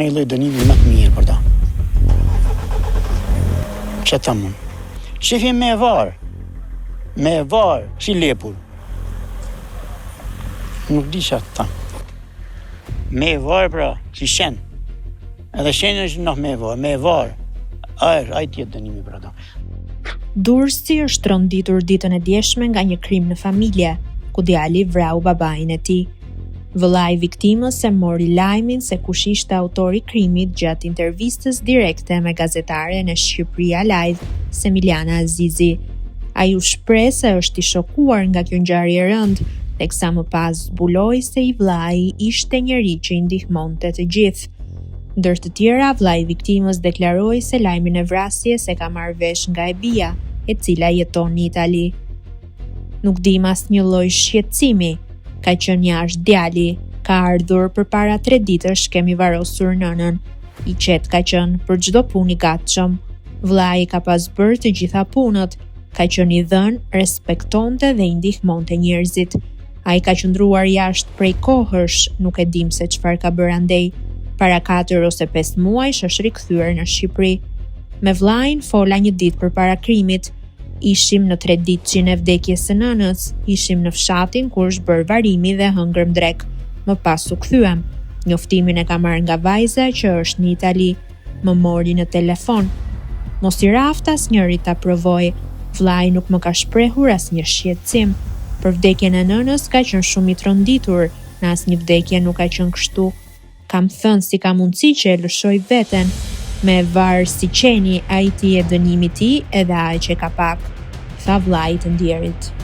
Në lloj dënimi më të mirë për ta. Që të mund. Shifim me varë, si lepur. Nuk di që ta. Me varë pra, si shenë. Edhe shenë është në me varë. Ai tjetë dënimi për ta. Durrësi është tronditur ditën e djeshme nga një krim në familje, ku djali vrau babain e tij. Vëllai i viktimës e mori lajmin se kush ishte autori i krimit gjatë intervistës direkte me gazetaren e Shqipëria Live, Semiliana Azizi. Ai u shpreh se është i shokuar nga kjo ngjarje e rëndë, teksa më pas zbuloi se i vllai ishte njeri që i ndihmonte të gjithë. Ndër të tjera, vllai i viktimës deklaroi se lajmin e vrasjes e ka marrë vesh nga e bia, e cila jeton në Itali. Nuk dim asnjë lloj shqetësimi. Ka qenë jashtë djali, ka ardhur përpara 3 ditësh, kemi varosur nënën. I qetë ka qenë për çdo punë i gatshëm. Vllai ka pas bërë të gjitha punët, ka qenë i dhënë, respektonte dhe i ndihmonte njerëzit. Ai ka qëndruar jashtë prej kohësh, nuk e dim se çfarë ka bërë andej. Para 4 ose 5 muajsh është rikthyer në Shqipëri. Me vllain fola një ditë përpara krimit. Ishim në 3 ditëshin e vdekjes së nënës, ishim në fshatin kur është bërë varimi dhe hëngrëm drek. Më pas u kthyem. Njoftimin e ka marrë nga vajza që është në Itali. Më mori në telefon. Mos i raft asnjëri ta provoj. Vllai nuk më ka shprehur asnjë shqetësim. Për vdekjen e nënës ka qenë shumë i tronditur, në asnjë vdekje nuk ka qenë kështu. Kam thënë si ka mundësi që e lëshoj veten. Me varë si qeni, a i ti e dënimi ti edhe a e që ka pak, tha vllai i të ndjerit.